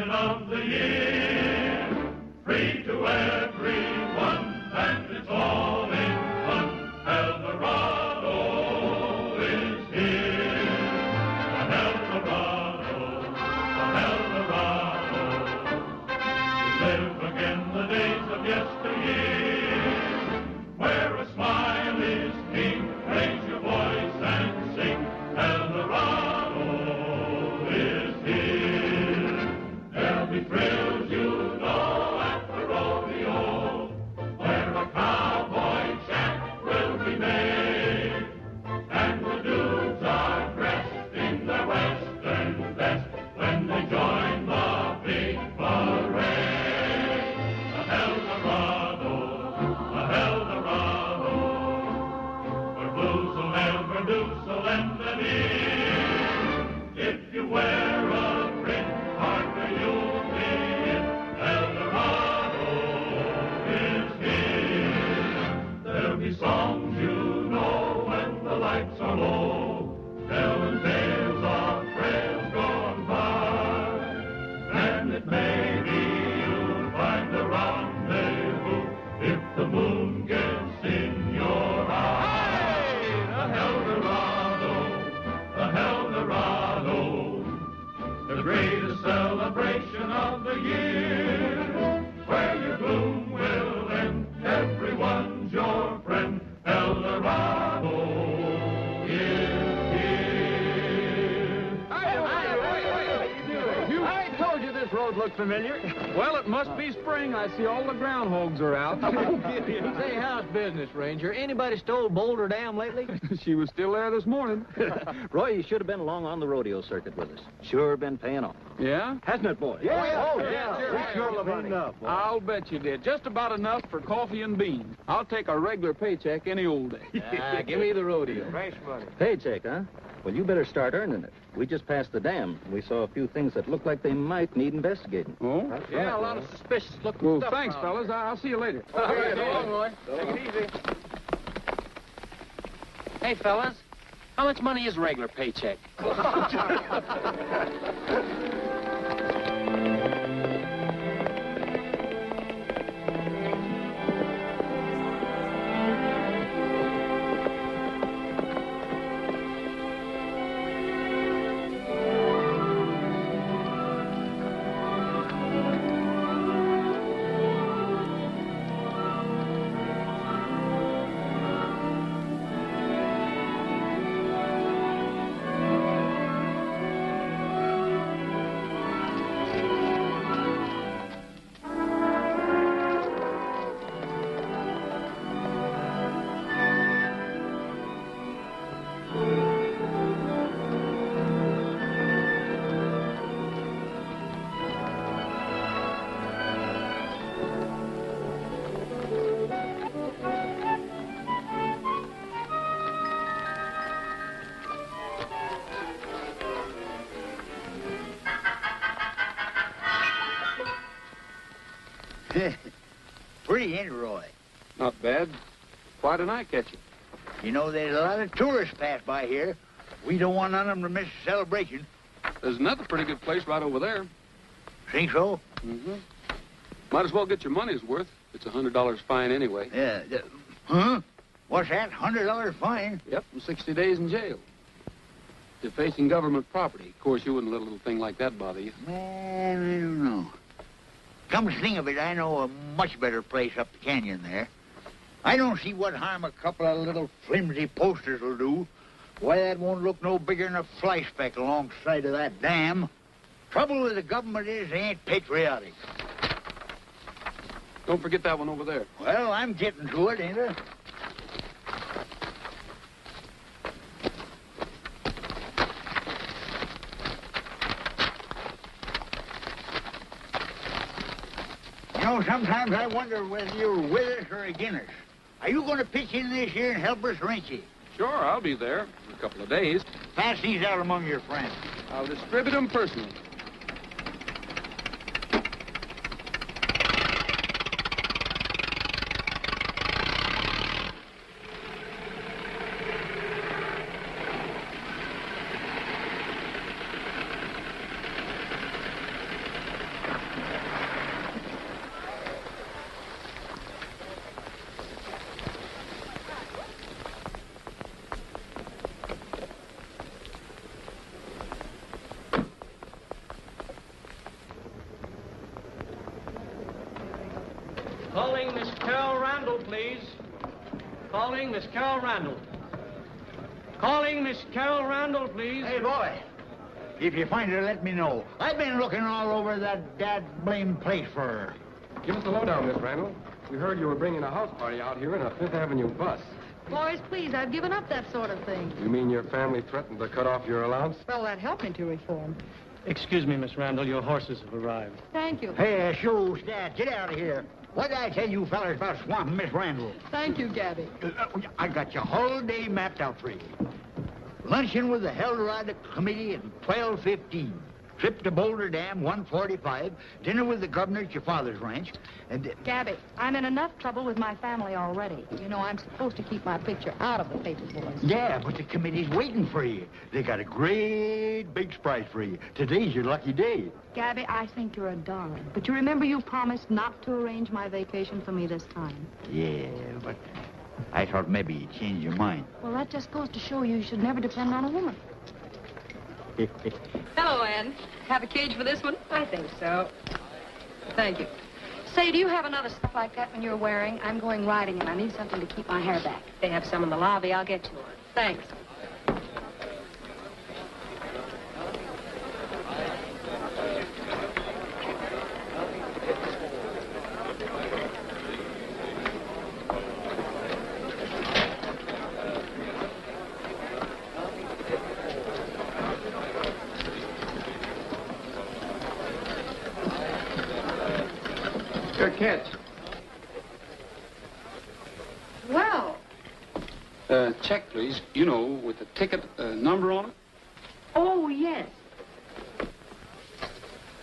celebration of the year. Free to everyone, and it's all in fun. Eldorado is here. An Eldorado, an Eldorado. To live again the days of yesteryear, where a smile is king. Raise your voice and sing. Eldorado is here. There'll be thrills, you know, at the rodeo, where a cowboy chant will be made, and the dudes are dressed in their western best when they join the big parade. A Eldorado, where blues will never do, so lend an ear. If you wear a print partner, you'll be in. Eldorado is here. There'll be songs you know when the lights are low, telling tales of trails gone by. And it may be you'll find a rendezvous if the moon gets in your eye. A Heldorado, the greatest celebration of the year, where your gloom will end, everyone's your friend. Eldorado is here. I told you this road looked familiar. Well, it must be spring. I see all the groundhogs are out. Say, how's business, Ranger? Anybody stole Boulder Dam lately? She was still there this morning. Roy, you should have been along on the rodeo circuit with us. Sure been paying off. Yeah? Hasn't it, boy? Yeah. Oh, yeah. Sure enough. I'll bet you did. Just about enough for coffee and beans. I'll take a regular paycheck any old day. Give me the rodeo. Fresh money. Paycheck, huh? Well, you better start earning it. We just passed the dam. We saw a few things that looked like they might need investigating. Oh? Yeah, a lot of suspicious looking Well, stuff. thanks, fellas. I'll see you later. Okay, so long, Roy. Take it easy. Hey, fellas, how much money is a regular paycheck? Pretty, ain't it, Roy? Not bad. Why didn't I catch it? You know, there's a lot of tourists pass by here. We don't want none of them to miss the celebration. There's another pretty good place right over there. Think so? Mm-hmm. Might as well get your money's worth. It's $100 fine anyway. Yeah. Huh? What's that? $100 fine? Yep, and 60 days in jail. Defacing government property. Of course, you wouldn't let a little thing like that bother you. Man, I don't know. Come to think of it, I know a much better place up the canyon there. I don't see what harm a couple of little flimsy posters will do. Why, that won't look no bigger than a fly speck alongside of that dam. Trouble with the government is they ain't patriotic. Don't forget that one over there. Well, I'm getting to it, ain't I? You know, sometimes I wonder whether you're with us or against us. Are you going to pitch in this year and help us, or ain't you? Sure, I'll be there in a couple of days. Pass these out among your friends. I'll distribute them personally. Calling Miss Carol Randall, please. Calling Miss Carol Randall. Calling Miss Carol Randall, please. Hey, boy. If you find her, let me know. I've been looking all over that dad-blame place for her. Give us the lowdown, Miss Randall. We heard you were bringing a house party out here in a Fifth Avenue bus. Boys, please, I've given up that sort of thing. You mean your family threatened to cut off your allowance? Well, that helped me to reform. Excuse me, Miss Randall. Your horses have arrived. Thank you. Hey, show, Stat, get out of here. What did I tell you fellas about swamping Miss Randall? Thank you, Gabby. I got your whole day mapped out for you. Luncheon with the Heldorado committee at 12:15. Trip to Boulder Dam, 1:45. Dinner with the governor at your father's ranch. And Gabby, I'm in enough trouble with my family already. You know, I'm supposed to keep my picture out of the paper, boys. yeah, but the committee's waiting for you. They got a great big surprise for you. Today's your lucky day. Gabby, I think you're a darling. But you remember you promised not to arrange my vacation for me this time. Yeah, but I thought maybe you'd change your mind. Well, that just goes to show you should never depend on a woman. Hello, Ann. Have a cage for this one? I think so. Thank you. Say, do you have another stuff like that when you're wearing? I'm going riding and I need something to keep my hair back. They have some in the lobby. I'll get to her. Thanks. Your catch. Well, Check, please. You know, with the ticket number on it. oh, yes.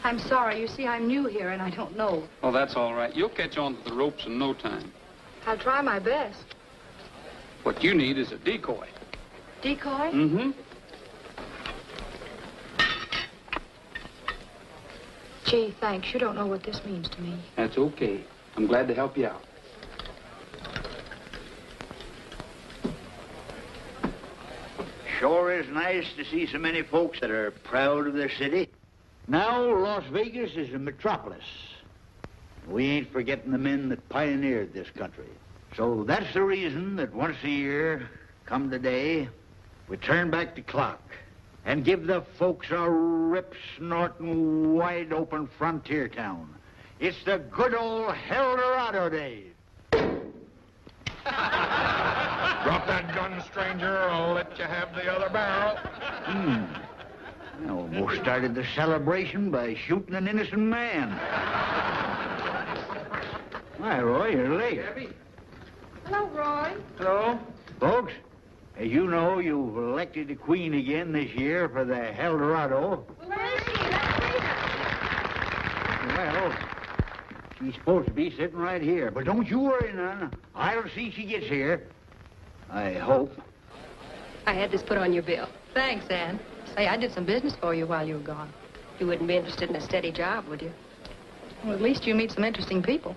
I'm sorry. You see, I'm new here and I don't know. Oh, that's all right. You'll catch on to the ropes in no time. I'll try my best. What you need is a decoy. Decoy? Mm-hmm. Gee, thanks. You don't know what this means to me. That's okay. I'm glad to help you out. Sure is nice to see so many folks that are proud of their city. Now, Las Vegas is a metropolis. We ain't forgetting the men that pioneered this country. So that's the reason that once a year, come today, we turn back the clock and give the folks a rip-snorting, wide-open frontier town. It's the good old Heldorado days. Drop that gun, stranger, or I'll let you have the other barrel. I almost started the celebration by shooting an innocent man. Hi, Roy, you're late. Hello, Roy. Hello. Folks, as you know, you've elected the queen again this year for the Heldorado. Well, she's supposed to be sitting right here. But don't you worry none. I'll see she gets here. I hope. I had this put on your bill. Thanks, Ann. Say, I did some business for you while you were gone. You wouldn't be interested in a steady job, would you? Well, at least you meet some interesting people.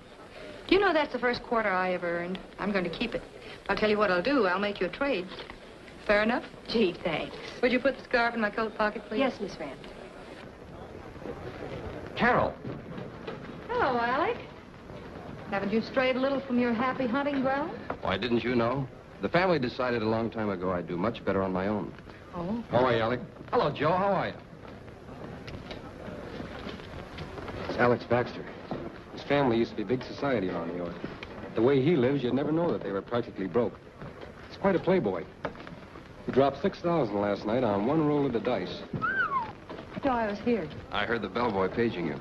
Do you know that's the first quarter I ever earned? I'm going to keep it. I'll tell you what I'll do. I'll make you a trade. Fair enough? Gee, thanks. Would you put the scarf in my coat pocket, please? Yes, Miss Randall. Carol. Hello, Alec. Haven't you strayed a little from your happy hunting ground? Why, didn't you know? The family decided a long time ago I'd do much better on my own. Oh? How are you, Alec? Hello, Joe. How are you? It's Alex Baxter. His family used to be big society around New York. The way he lives, you'd never know that they were practically broke. He's quite a playboy. He dropped $6,000 last night on one roll of the dice. No, I was here. I heard the bellboy paging you.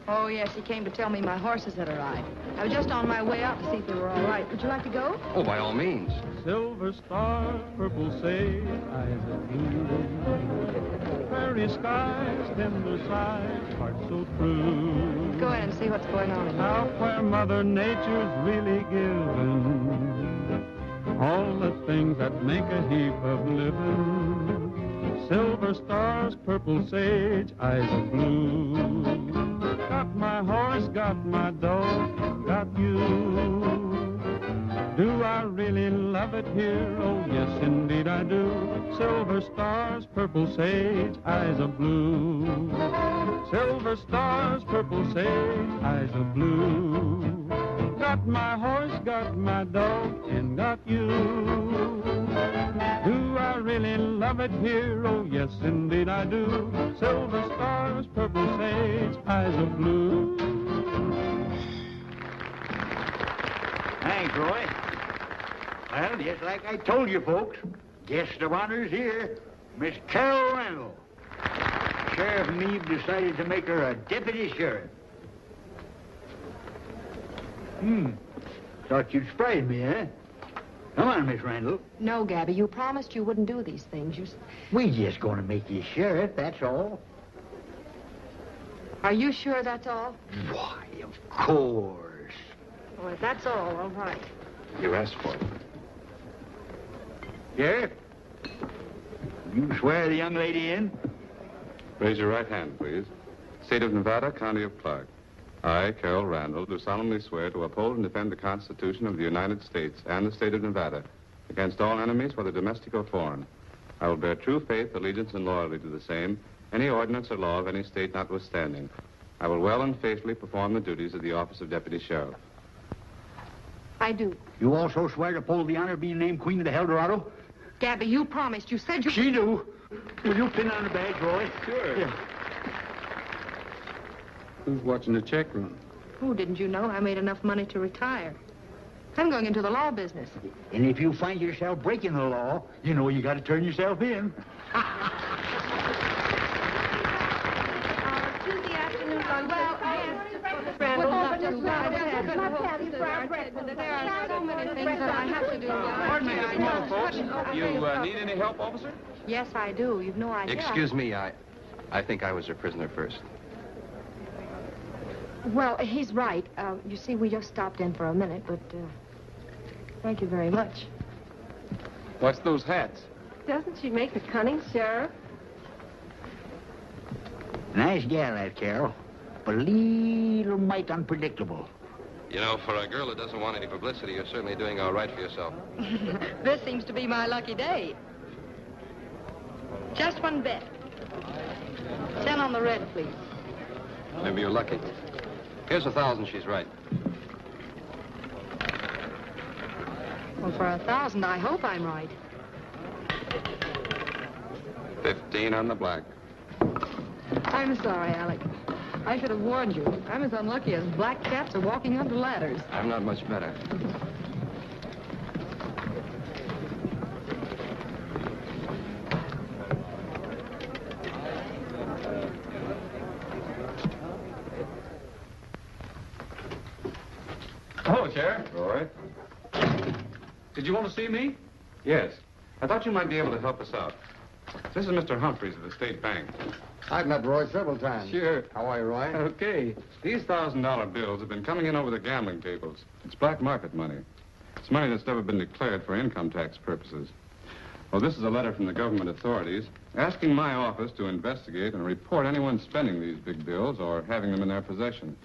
Oh, yes, he came to tell me my horses had arrived. I was just on my way out to see if they were all right. Would you like to go? Oh, by all means. Silver star, purple sage, eyes of blue. Prairie skies, tender sighs, heart so true. Go ahead and see what's going on in here. Out where Mother Nature's really given all the things that make a heap of living. Silver stars, purple sage, eyes of blue. Got my horse, got my dog, got you. Do I really love it here? Oh, yes, indeed I do. Silver stars, purple sage, eyes of blue. Silver stars, purple sage, eyes of blue. Got my horse, got my dog, and got you. Do I really love it here? Oh, yes, indeed I do. Silver stars, purple sage, eyes of blue. Thanks, Roy. Well, just like I told you folks, guest of honor's here, Miss Carol Randall. Sheriff and me have decided to make her a deputy sheriff. Thought you'd surprise me, eh? Come on, Miss Randall. No, Gabby, you promised you wouldn't do these things. We just going to make you sheriff, that's all. Are you sure that's all? Why, of course. Well, if that's all right. You asked for it. Sheriff, you swear the young lady in? Raise your right hand, please. State of Nevada, County of Clark. I, Carol Randall, do solemnly swear to uphold and defend the Constitution of the United States and the state of Nevada against all enemies, whether domestic or foreign. I will bear true faith, allegiance, and loyalty to the same, any ordinance or law of any state notwithstanding. I will well and faithfully perform the duties of the office of Deputy Sheriff. I do. You also swear to uphold the honor of being named Queen of the Heldorado? Gabby, you promised. You said you... She do. Will you pin on the badge, Roy? Sure. Yeah. Who's watching the check run? Oh, didn't you know I made enough money to retire? I'm going into the law business. And if you find yourself breaking the law, you know you got to turn yourself in. Tuesday afternoon on... Well, there are so many things that I have to do. Pardon me just a moment, folks. You need any help, officer? Yes, I do. You've no idea. Excuse me, I think I was her prisoner first. Well, he's right. You see, we just stopped in for a minute, but thank you very much. What's those hats? Doesn't she make a cunning sheriff? Nice gal, that Carol, but a little mite unpredictable. You know, for a girl who doesn't want any publicity, you're certainly doing all right for yourself. This seems to be my lucky day. Just one bet. 10 on the red, please. Maybe you're lucky. Here's 1,000, she's right. Well, for 1,000, I hope I'm right. 15 on the black. I'm sorry, Alec. I should have warned you. I'm as unlucky as black cats are walking under ladders. I'm not much better. Hello, Sheriff. Roy? Did you want to see me? Yes. I thought you might be able to help us out. This is Mr. Humphreys of the State Bank. I've met Roy several times. Sure. How are you, Roy? Okay. These $1,000 bills have been coming in over the gambling tables. It's black market money. It's money that's never been declared for income tax purposes. Well, this is a letter from the government authorities asking my office to investigate and report anyone spending these big bills or having them in their possession.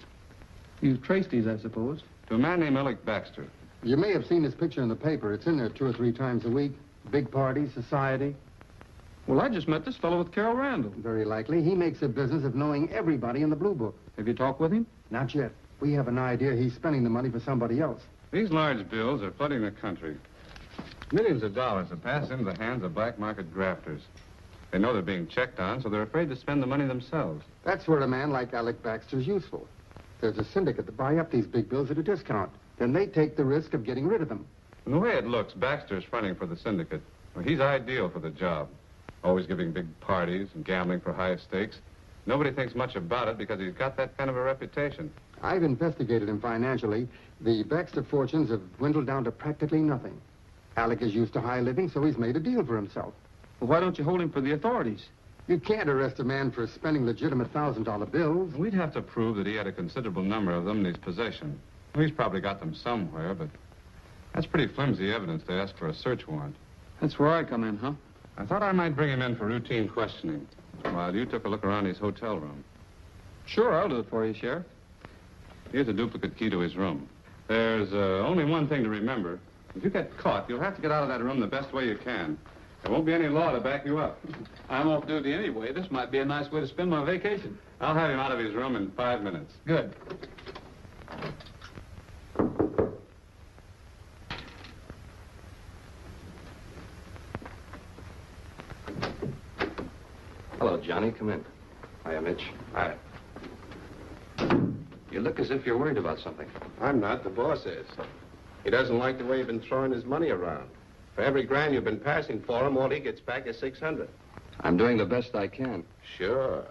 You've traced these, I suppose. To a man named Alec Baxter. You may have seen his picture in the paper. It's in there 2 or 3 times a week. Big party, society. Well, I just met this fellow with Carol Randall. Very likely. He makes a business of knowing everybody in the Blue Book. Have you talked with him? Not yet. We have an idea he's spending the money for somebody else. These large bills are flooding the country. Millions of dollars have passed into the hands of black market grafters. They know they're being checked on, so they're afraid to spend the money themselves. That's where a man like Alec Baxter's useful. There's a syndicate to buy up these big bills at a discount. Then they take the risk of getting rid of them. From the way it looks, Baxter's fronting for the syndicate. Well, he's ideal for the job. Always giving big parties and gambling for high stakes. Nobody thinks much about it because he's got that kind of a reputation. I've investigated him financially. The Baxter fortunes have dwindled down to practically nothing. Alec is used to high living, so he's made a deal for himself. Well, why don't you hold him for the authorities? You can't arrest a man for spending legitimate $1,000 bills. We'd have to prove that he had a considerable number of them in his possession. Well, he's probably got them somewhere, but that's pretty flimsy evidence to ask for a search warrant. That's where I come in, huh? I thought I might bring him in for routine questioning while you took a look around his hotel room. Sure, I'll do it for you, Sheriff. Here's a duplicate key to his room. There's only one thing to remember. If you get caught, you'll have to get out of that room the best way you can. There won't be any law to back you up. I'm off duty anyway. This might be a nice way to spend my vacation. I'll have him out of his room in 5 minutes. Good. Johnny. Come in. Hiya, Mitch. Hi. You look as if you're worried about something. I'm not. The boss is. He doesn't like the way you've been throwing his money around. For every grand you've been passing for him, all he gets back is 600. I'm doing the best I can. Sure.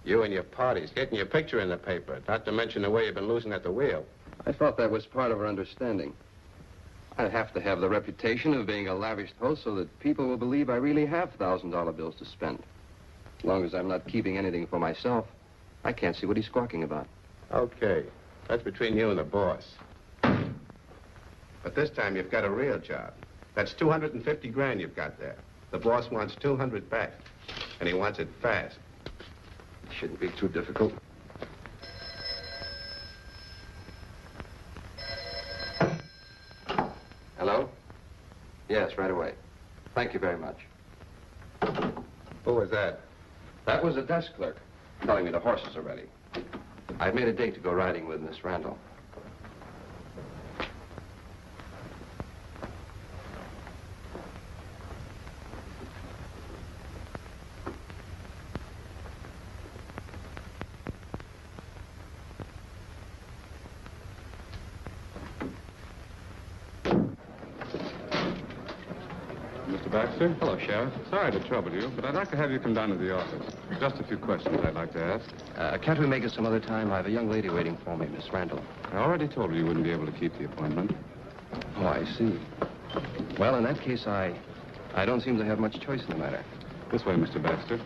You and your parties, getting your picture in the paper, not to mention the way you've been losing at the wheel. I thought that was part of our understanding. I have to have the reputation of being a lavish host so that people will believe I really have $1,000 bills to spend. As long as I'm not keeping anything for myself, I can't see what he's squawking about. Okay. That's between you and the boss. But this time you've got a real job. That's 250 grand you've got there. The boss wants 200 back, and he wants it fast. Shouldn't be too difficult. Hello? Yes, right away. Thank you very much. Who was that? That was a desk clerk telling me the horses are ready. I've made a date to go riding with Miss Randall. Baxter? Hello, Sheriff. Sorry to trouble you, but I'd like to have you come down to the office. Just a few questions I'd like to ask. Can't we make it some other time? I have a young lady waiting for me, Miss Randall. I already told her you wouldn't be able to keep the appointment. Oh, I see. Well, in that case, I don't seem to have much choice in the matter. This way, Mr. Baxter.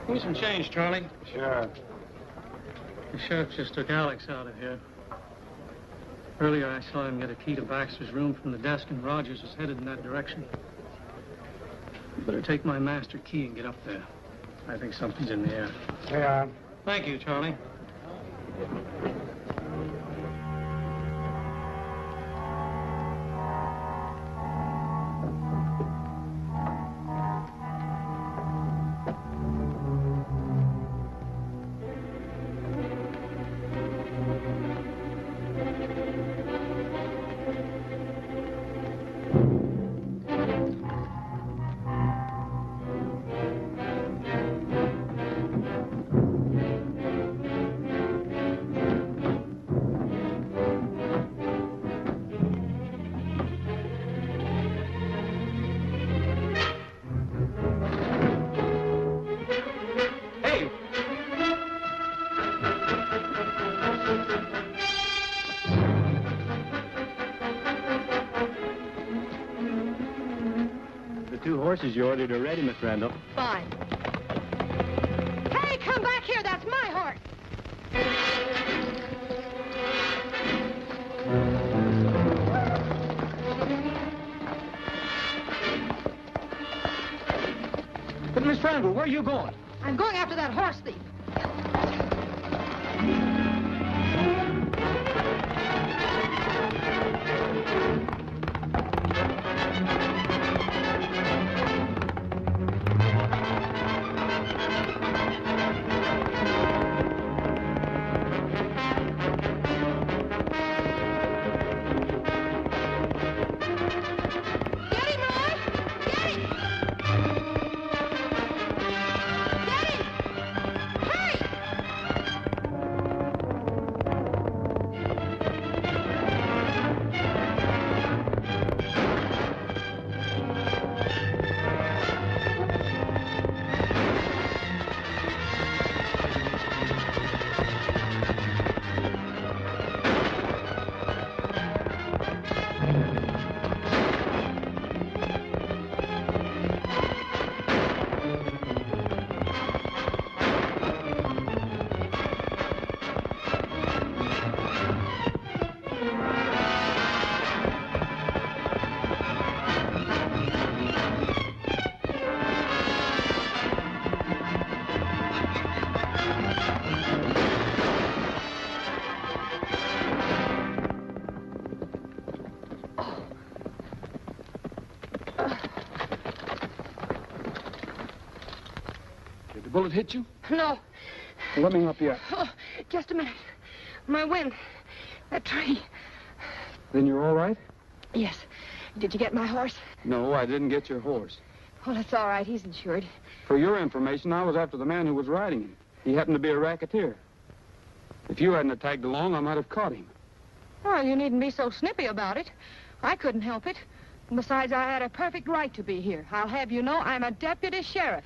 Give me some change, Charlie. Sure. The sheriff just took Alex out of here. Earlier, I saw him get a key to Baxter's room from the desk, and Rogers was headed in that direction. You better take my master key and get up there. I think something's in the air. Yeah. Thank you, Charlie. Horses you ordered are ready, Miss Randall. Fine. Hey, come back here. That's my horse. But, Miss Randall, where are you going? I'm going after that horse thief. bullet hit you? No. Well, let me help you out. Oh, just a minute. My wind. That tree. Then you're all right? Yes. Did you get my horse? No, I didn't get your horse. Well, that's all right. He's insured. For your information, I was after the man who was riding him. He happened to be a racketeer. If you hadn't tagged along, I might have caught him. Well, you needn't be so snippy about it. I couldn't help it. And besides, I had a perfect right to be here. I'll have you know I'm a deputy sheriff.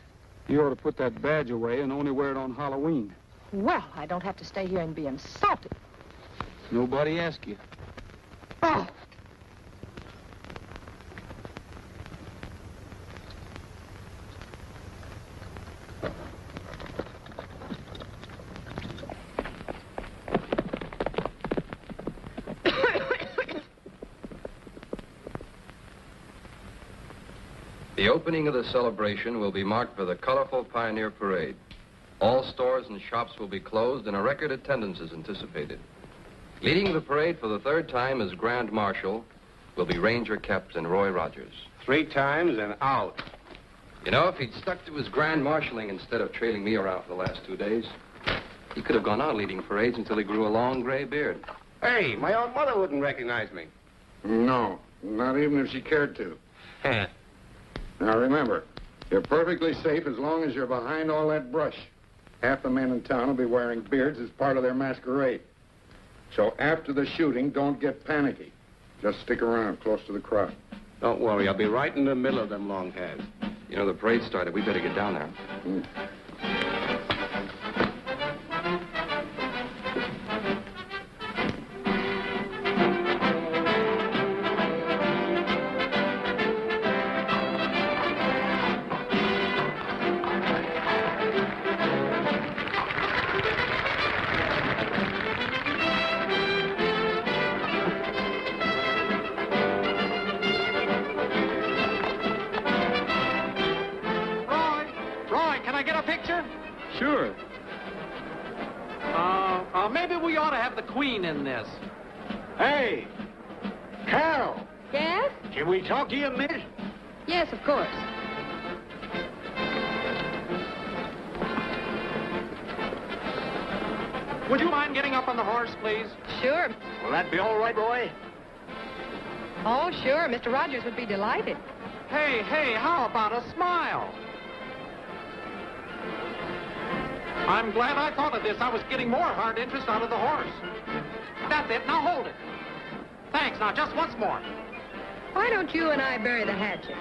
You ought to put that badge away and only wear it on Halloween. Well, I don't have to stay here and be insulted. Nobody asked you. Oh. The opening of the celebration will be marked by the colorful Pioneer Parade. All stores and shops will be closed and a record attendance is anticipated. Leading the parade for the third time as Grand Marshal will be Ranger Captain Roy Rogers. 3 times and out. You know, if he'd stuck to his Grand Marshaling instead of trailing me around for the last 2 days, he could have gone on leading parades until he grew a long gray beard. Hey, my own mother wouldn't recognize me. No, not even if she cared to. Now remember, you're perfectly safe as long as you're behind all that brush. Half the men in town will be wearing beards as part of their masquerade. So after the shooting, don't get panicky. Just stick around close to the crowd. Don't worry, I'll be right in the middle of them long hairs. You know, the parade started. We better get down there. Sure. Maybe we ought to have the Queen in this. Hey, Carol. Yes? Can we talk to you a minute? Yes, of course. Would you mind getting up on the horse, please? Sure. Will that be all right, Roy? Oh, sure. Mr. Rogers would be delighted. Hey, how about a smile? I'm glad I thought of this. I was getting more hard interest out of the horse. That's it. Now hold it. Thanks. Now just once more. Why don't you and I bury the hatchet?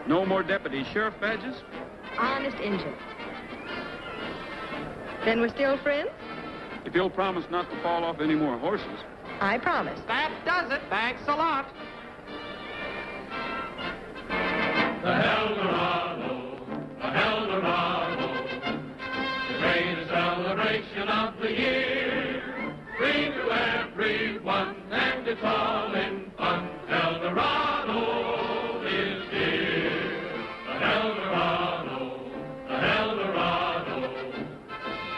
No more deputy sheriff badges? Honest Injun. Then we're still friends? If you'll promise not to fall off any more horses. I promise. That does it. Thanks a lot. The Heldorado, the Heldorado, the greatest celebration of the year. Free to everyone, and it's all in fun. Heldorado is here. The Heldorado, the Heldorado,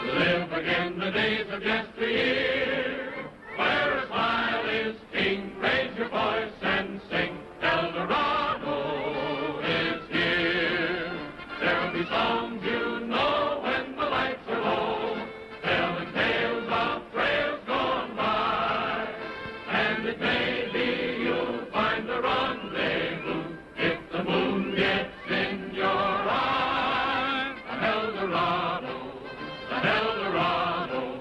to live again the days of yesteryear, where a smile is king. Raise your voice and sing. Heldorado is here. There'll be songs you know when the lights are low, telling tales of trails gone by. And it may be you'll find a rendezvous if the moon gets in your eye. The Heldorado, the Heldorado,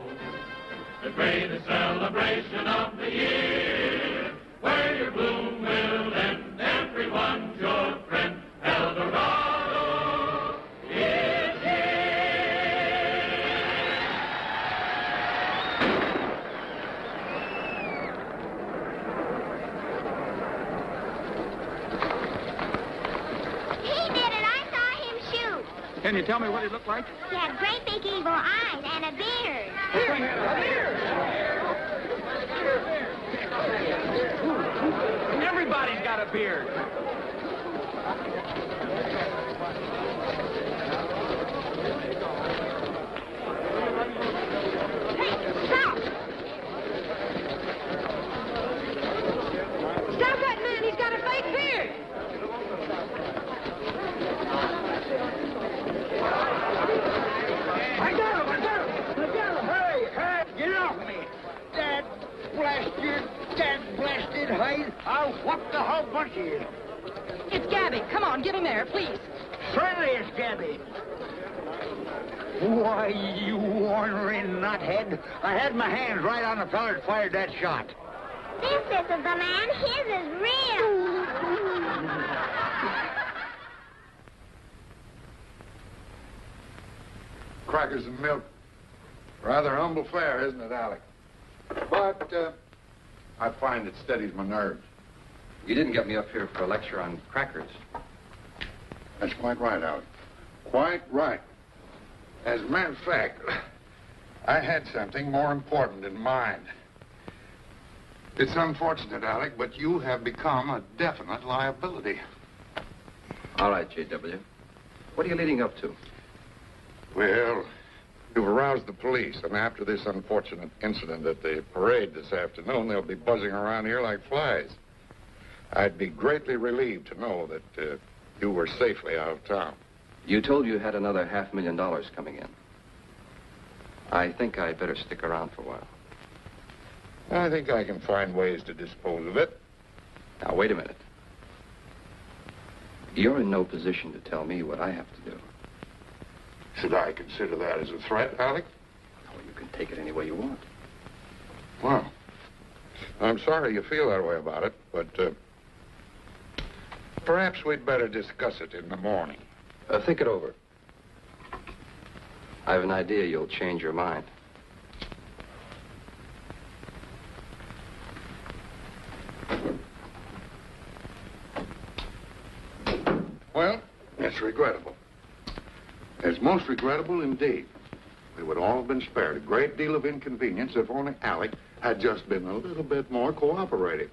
the greatest celebration of the year, where your gloom will end, everyone's your friend. Heldorado is He did it. I saw him shoot. Can you tell me what he looked like? He had great big evil eyes and a beard. Everybody's got a beard. Stop! Stop that man! He's got a fake beard! the whole bunch of you. It's Gabby. Come on, get in there, please. Certainly it's Gabby. Why, you ornery nuthead. I had my hands right on the fella that fired that shot. This isn't the man. His is real. Crackers and milk. Rather humble fare, isn't it, Alec? But I find it steadies my nerves. You didn't get me up here for a lecture on crackers. That's quite right, Alec. Quite right. As a matter of fact, I had something more important in mind. It's unfortunate, Alec, but you have become a definite liability. All right, J.W. What are you leading up to? Well, you've aroused the police, and after this unfortunate incident at the parade this afternoon, they'll be buzzing around here like flies. I'd be greatly relieved to know that you were safely out of town. You told you had another $500,000 coming in. I think I'd better stick around for a while. I think I can find ways to dispose of it. Now, wait a minute. You're in no position to tell me what I have to do. Should I consider that as a threat, Alec? Oh, you can take it any way you want. Well, I'm sorry you feel that way about it, but perhaps we'd better discuss it in the morning. Think it over. I have an idea you'll change your mind. Well, that's regrettable. It's most regrettable indeed. We would all have been spared a great deal of inconvenience if only Alec had just been a little bit more cooperative.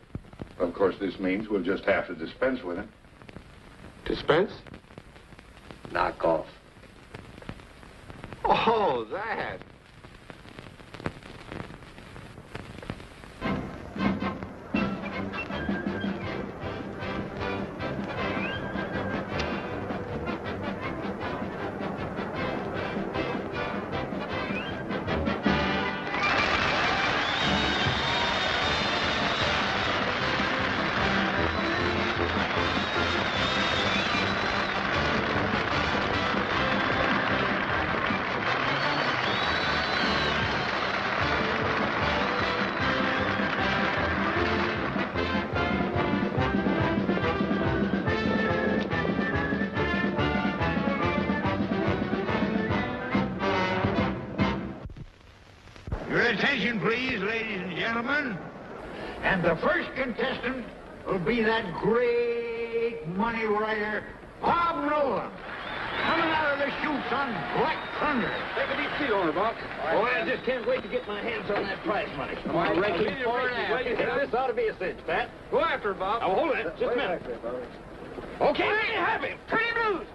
Of course, this means we'll just have to dispense with him. Dispense? Knock off. Oh, that. Attention, please, ladies and gentlemen. And the first contestant will be that great money writer, Bob Nolan. Coming out of the chutes on Black Thunder. Take a deep seat on her, Bob. Boy, I just can't wait to get my hands on that prize money. Come on, Ricky. This ought to be a cinch, Pat. Go after her, Bob. Now, hold it. Just a minute. Okay, there you have it. Pretty loose.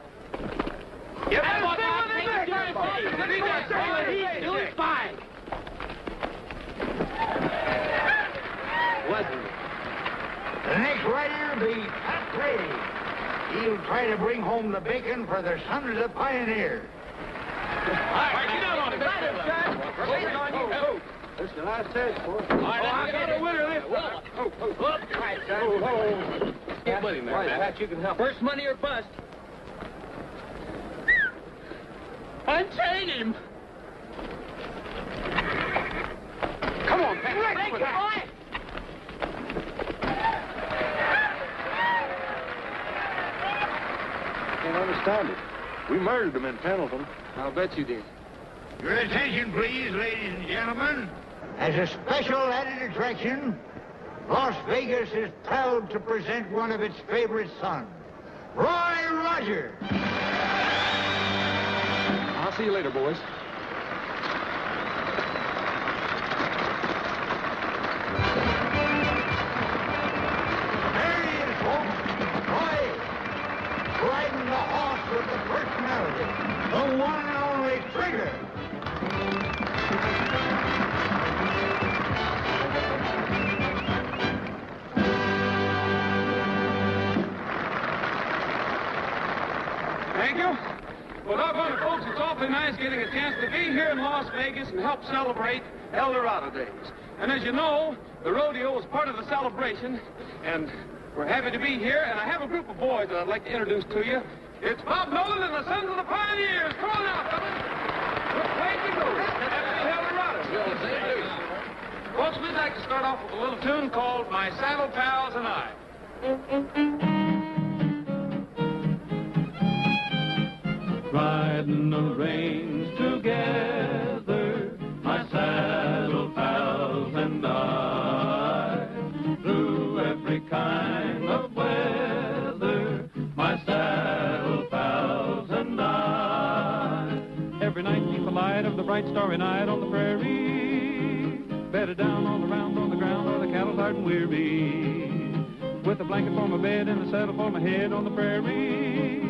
You better stay with him. He's doing fine. The next rider will be Pat Brady. He'll try to bring home the bacon for the Sons of the Pioneers. All right, get out on it. On you. This is the last test, boy. All right, I got a winner this time. All right, son. Get with him there, Pat. You can help. First money or bust. Unchain him. Come on, Pat. Break it, boy. I can't understand it. We murdered them in Pendleton. I'll bet you did. Your attention, please, ladies and gentlemen. As a special added attraction, Las Vegas is proud to present one of its favorite sons, Roy Rogers. I'll see you later, boys. There he is, folks. Roy, riding the horse with the personality, the one and only Trigger. Thank you. Well, doggone it, folks, it's awfully nice getting a chance to be here in Las Vegas and help celebrate Heldorado days. And as you know, the rodeo was part of the celebration, and We're happy to be here, and I have a group of boys that I'd like to introduce to you. It's Bob Nolan and the Sons of the Pioneers. Come on out, fellas. Way to go. Happy Heldorado. Folks, we'd like to start off with a little tune called My Saddle Pals and I. Riding the range together, my saddle pals and I, through every kind of weather, my saddle pals and I. Every night neath the light of the bright starry night on the prairie, bedded down all around on the ground where the cattle tired and weary, with a blanket for my bed and a saddle for my head on the prairie,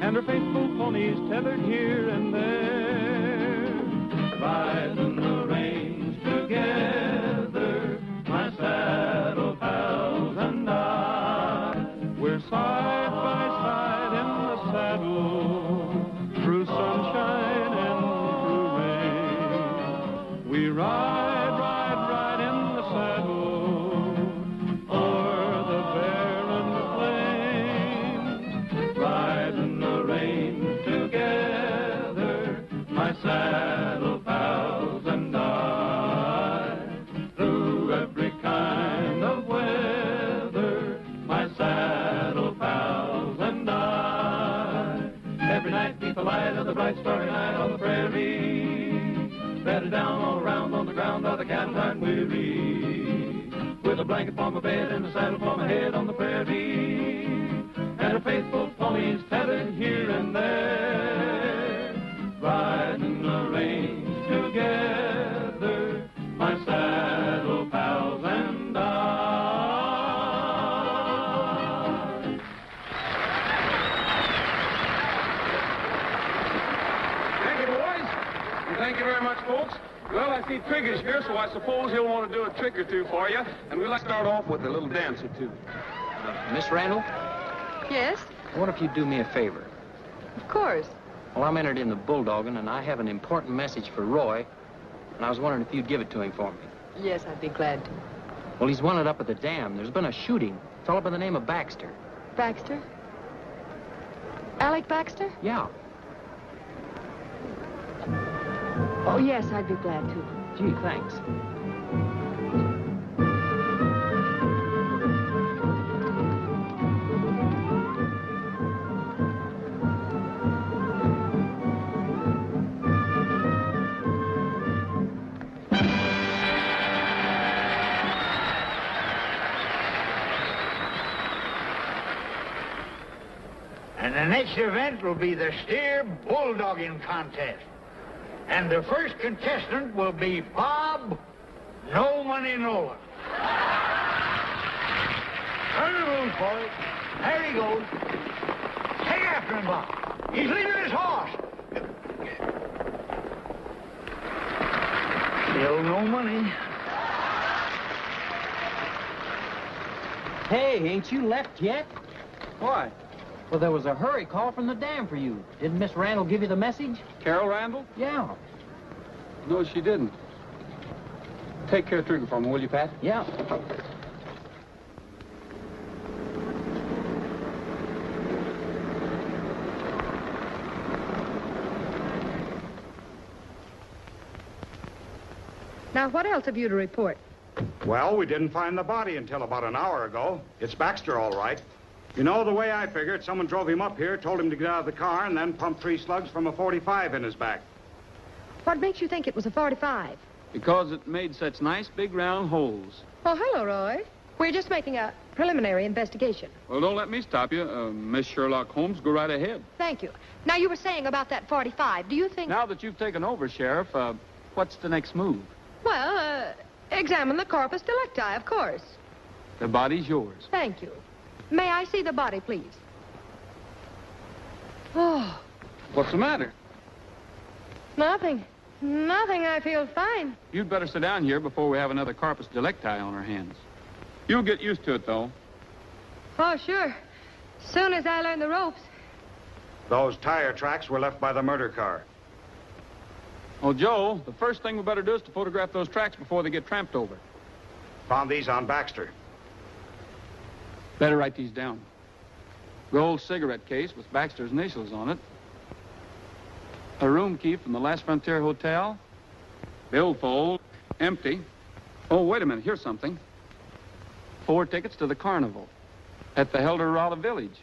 and her faithful ponies tethered here and there, riding the range together, my saddle pals and I. We're side by side in the saddle, through sunshine and through rain. We ride, ride, ride in the saddle, o'er the barren plains, riding the range together, my saddle pals and I, through every kind of weather, my saddle pals and I. Every night beneath the light of the bright starry night on the prairie, bedded down all around on the ground by the cattle tired and weary, with a blanket for my bed and a saddle for my head on the prairie, and her faithful ponies tethered here and there, riding the range together, my saddle pals and I. Thank you, boys. And thank you very much, folks. Well, I see Trigger's here, so I suppose he'll want to do a trick or two for you. And we'll start off with a little dance or two. Miss Randall, Yes? I wonder if you'd do me a favor. Of course. Well, I'm entered in the bulldogging, and I have an important message for Roy, and I was wondering if you'd give it to him for me. Yes, I'd be glad to. Well, he's wanted up at the dam. There's been a shooting. A fellow by the name of Baxter. Baxter? Alec Baxter? Yeah. Oh, yes, I'd be glad to. Gee, thanks. And the next event will be the steer bulldogging contest. And the first contestant will be Bob No Money Nolan. Turn the loose, boys. There he goes. Take after him, Bob. He's leading his horse. Still no money. Hey, ain't you left yet? Why? Well, there was a hurry call from the dam for you. Didn't Miss Randall give you the message? Carol Randall? Yeah. No, she didn't. Take care of Trigger for me, will you, Pat? Yeah. Now, what else have you to report? Well, we didn't find the body until about an hour ago. It's Baxter, all right. You know, the way I figured, someone drove him up here, told him to get out of the car, and then pumped 3 slugs from a .45 in his back. What makes you think it was a .45? Because it made such nice big round holes. Oh, hello, Roy. We're just making a preliminary investigation. Well, don't let me stop you. Miss Sherlock Holmes, go right ahead. Thank you. Now, you were saying about that .45. Do you think... Now that you've taken over, Sheriff, what's the next move? Well, examine the corpus delicti, of course. The body's yours. Thank you. May I see the body, please? Oh, What's the matter? nothing. Nothing. I feel fine. You'd better sit down here before we have another corpus delicti on our hands. You'll get used to it, though. Oh, sure. Soon as I learn the ropes. Those tire tracks were left by the murder car. Well, Joe, the first thing we better do is to photograph those tracks before they get tramped over. Found these on Baxter. Better write these down. Gold cigarette case with Baxter's initials on it. A room key from the Last Frontier Hotel. Billfold, empty. Oh, wait a minute, here's something. 4 tickets to the carnival at the Heldorado Village.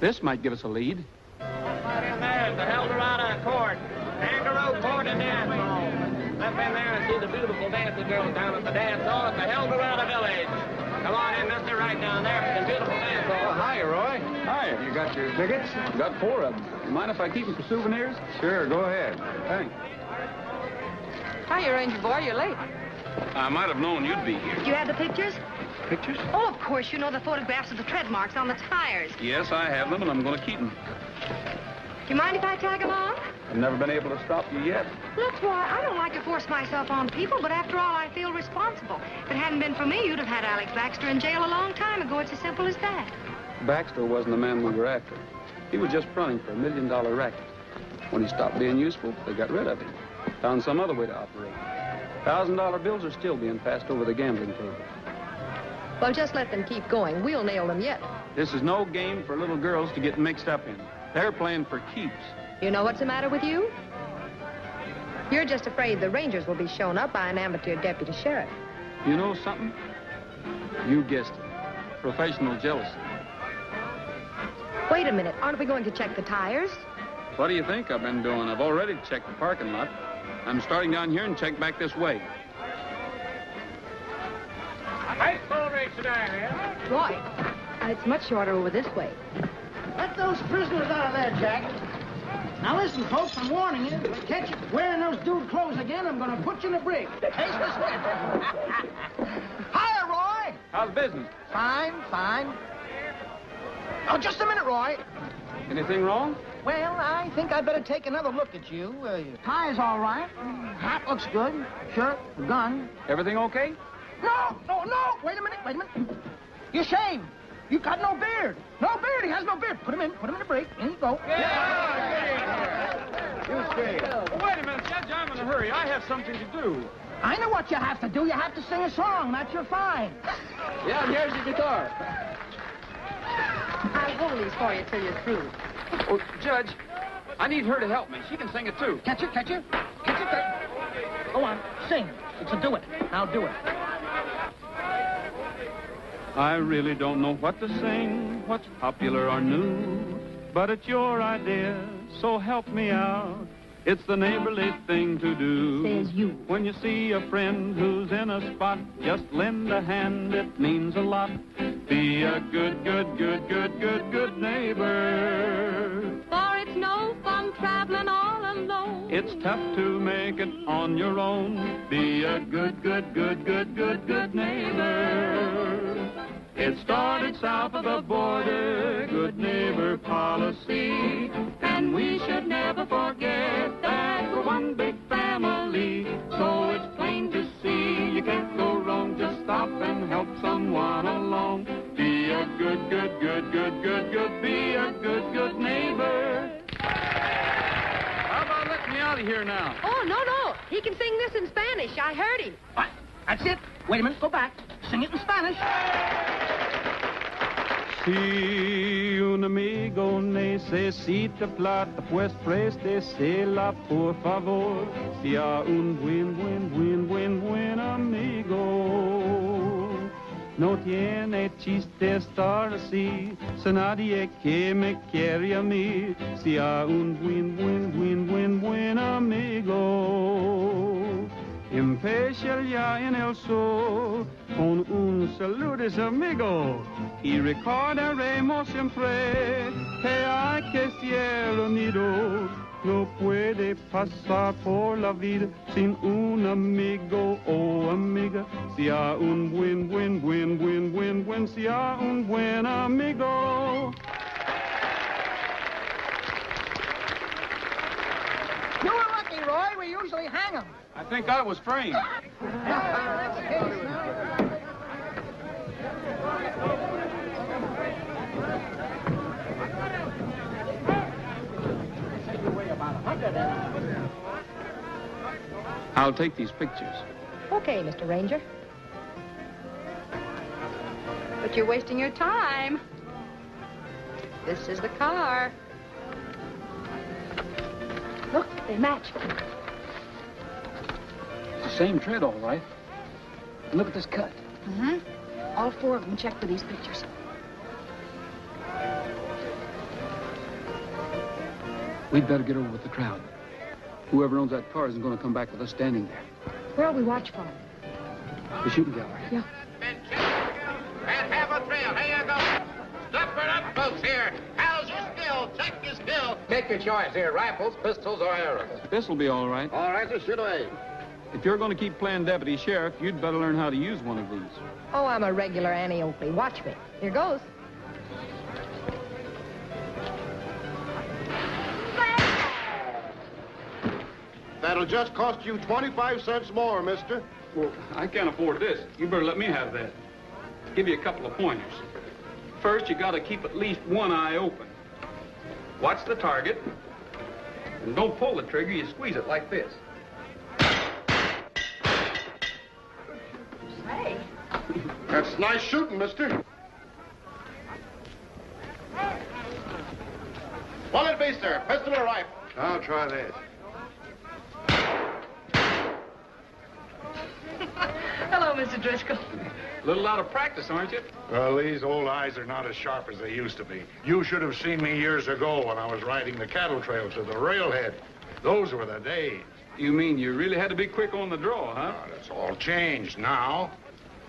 This might give us a lead. Right in there at the Heldorado Court. Kangaroo Court and Dance Hall. Step in there and see the beautiful dancing girls down at the dance hall at the Heldorado Village. Come on in, mister, right down there at the beautiful dance hall. Oh, hi, Roy. Hi. You got your tickets? Got 4 of them. You mind if I keep them for souvenirs? Sure, go ahead. Thanks. Hiya, Ranger boy, you're late. I might have known you'd be here. You have the pictures? Pictures? Oh, of course, you know the photographs of the tread marks on the tires. Yes, I have them, and I'm going to keep them. Do you mind if I tag along? I've never been able to stop you yet. Look, Roy, I don't like to force myself on people, but after all, I feel responsible. If it hadn't been for me, you'd have had Alex Baxter in jail a long time ago. It's as simple as that. Baxter wasn't the man we were after. He was just fronting for $1 million racket. When he stopped being useful, they got rid of him. Found some other way to operate. $1,000 bills are still being passed over the gambling table. Well, just let them keep going. We'll nail them yet. This is no game for little girls to get mixed up in. They're playing for keeps. You know what's the matter with you? You're just afraid the Rangers will be shown up by an amateur deputy sheriff. You know something? You guessed it. Professional jealousy. Wait a minute. Aren't we going to check the tires? What do you think I've been doing? I've already checked the parking lot. I'm starting down here and check back this way. Nice full race today, man. Roy, it's much shorter over this way. Let those prisoners out of there, Jack. Now listen, folks, I'm warning you. If I catch you wearing those dude clothes again, I'm going to put you in a brig. Taste this way. Hiya, Roy. How's business? Fine, fine. Oh, just a minute, Roy. Anything wrong? Well, I think I'd better take another look at you. Your tie's all right. Hat looks good. Shirt, gun. Everything okay? No. Wait a minute. You're ashamed. You've got no beard. No beard. He has no beard. Put him in the break. In you go. You stay. Wait a minute, Judge. I'm in a hurry. I have something to do. I know what you have to do. You have to sing a song. That's your fine. Yeah, here's your guitar. I'll hold these for you till you're through. Oh, Judge, I need her to help me. She can sing it, too. Catch her. Go on, sing. So do it. Now do it. I really don't know what to sing, what's popular or new, but it's your idea, so help me out. It's the neighborly thing to do. Says you. When you see a friend who's in a spot, just lend a hand, it means a lot. Be a good neighbor. For it's no fun traveling all alone. It's tough to make it on your own. Be a good neighbor. It started south of the border, good neighbor policy. And we should never forget that we're one big family. So it's plain to see you can't go wrong. Just stop and help someone along. Be a good, be a good neighbor. How about letting me out of here now? Oh, no. He can sing this in Spanish. I heard him. What? That's it. Wait a minute. Go back. Sing it in Spanish. Si un amigo necesita plata, pues préstesela, por favor. Sea un buen amigo. No tiene chiste estar así, si nadie que me quiere a mí. Sea un buen amigo. Empieza ya en el sol con un saludo amigo y recordaremos siempre que hay que ser unidos. No puede pasar por la vida sin un amigo o amiga. Sea un buen, sea un buen amigo. You were lucky, Roy. We usually hang them. I think I was framed. I'll take these pictures. Okay, Mr. Ranger. But you're wasting your time. This is the car. Look, they match. It's the same tread, all right. And look at this cut. Mm-hmm. All four of them check for these pictures. We'd better get over with the crowd. Whoever owns that car isn't going to come back with us standing there. Where'll we watch for them? The shooting gallery. Yeah. And have a thrill. Here you go. Step it up, folks, here. How's your skill? Check your skill. Make your choice here, rifles, pistols, or arrows. This'll be all right. All right, so shoot away. If you're going to keep playing deputy sheriff, you'd better learn how to use one of these. Oh, I'm a regular Annie Oakley. Watch me. Here goes. That'll just cost you 25 cents more, mister. Well, I can't afford this. You better let me have that. Give you a couple of pointers. First, you got to keep at least one eye open. Watch the target. And don't pull the trigger, you squeeze it like this. Say. That's nice shooting, mister. What'll it be, sir? Pistol or rifle? I'll try this. Hello, Mr. Driscoll. A little out of practice, aren't you? Well, these old eyes are not as sharp as they used to be. You should have seen me years ago when I was riding the cattle trail to the railhead. Those were the days. You mean you really had to be quick on the draw, huh? It's all changed now.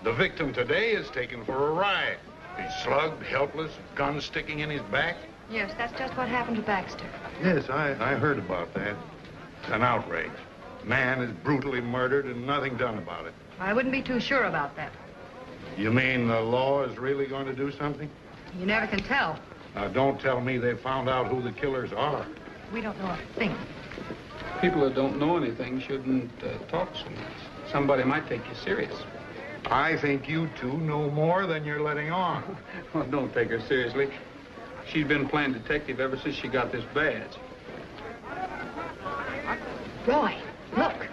The victim today is taken for a ride. He's slugged, helpless, gun sticking in his back. Yes, that's just what happened to Baxter. Yes, I heard about that. It's an outrage. Man is brutally murdered and nothing done about it. I wouldn't be too sure about that. You mean the law is really going to do something? You never can tell. Now, don't tell me they found out who the killers are. We don't know a thing. People that don't know anything shouldn't talk so much. Somebody might take you serious. I think you two know more than you're letting on. Well, don't take her seriously. She's been playing detective ever since she got this badge. Roy, look.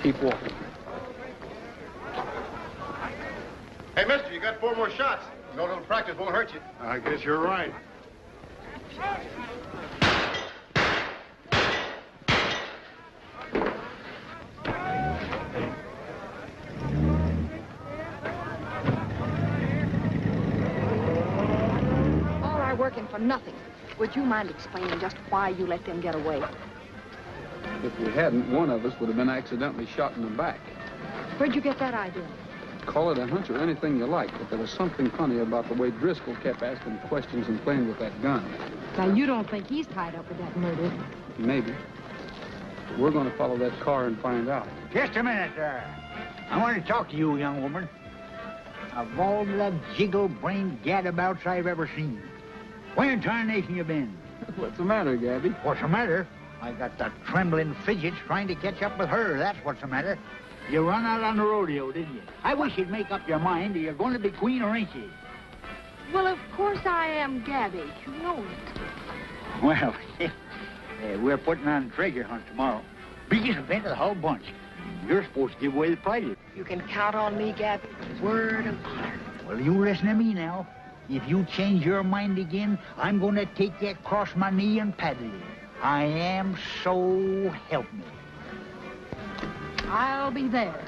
Keep walking. Hey, mister, you got 4 more shots. No little practice won't hurt you. I guess you're right. All our working for nothing. Would you mind explaining just why you let them get away? If we hadn't, one of us would have been accidentally shot in the back. Where'd you get that idea? Call it a hunch or anything you like, but there was something funny about the way Driscoll kept asking questions and playing with that gun. Now, you don't think he's tied up with that murder? Maybe. But we're going to follow that car and find out. Just a minute, sir. I want to talk to you, young woman. Of all the jiggle-brained gadabouts I've ever seen, where in tarnation you been? What's the matter, Gabby? What's the matter? I got the trembling fidgets trying to catch up with her. That's what's the matter. You run out on the rodeo, didn't you? I wish you'd make up your mind. Are you going to be queen or ain't you? Well, of course I am Gabby. You know it. Well, we're putting on a treasure hunt tomorrow. Biggest event of the whole bunch. You're supposed to give away the prizes. You can count on me, Gabby. Word of honor. Well, you listen to me now. If you change your mind again, I'm going to take you across my knee and paddle you. I am, so help me. I'll be there.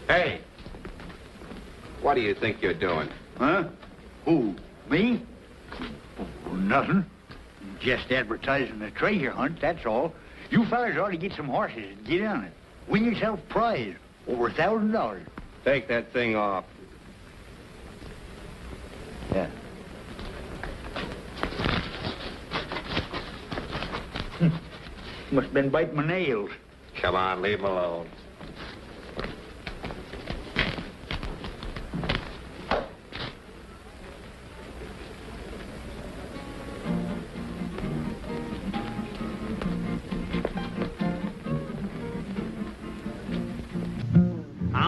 Hey, what do you think you're doing? Huh? Who? Me? Oh, nothing. Just advertising the treasure hunt, that's all. You fellas ought to get some horses and get on it. Win yourself a prize. Over $1,000. Take that thing off. Yeah. Must have been biting my nails. Come on, leave him alone.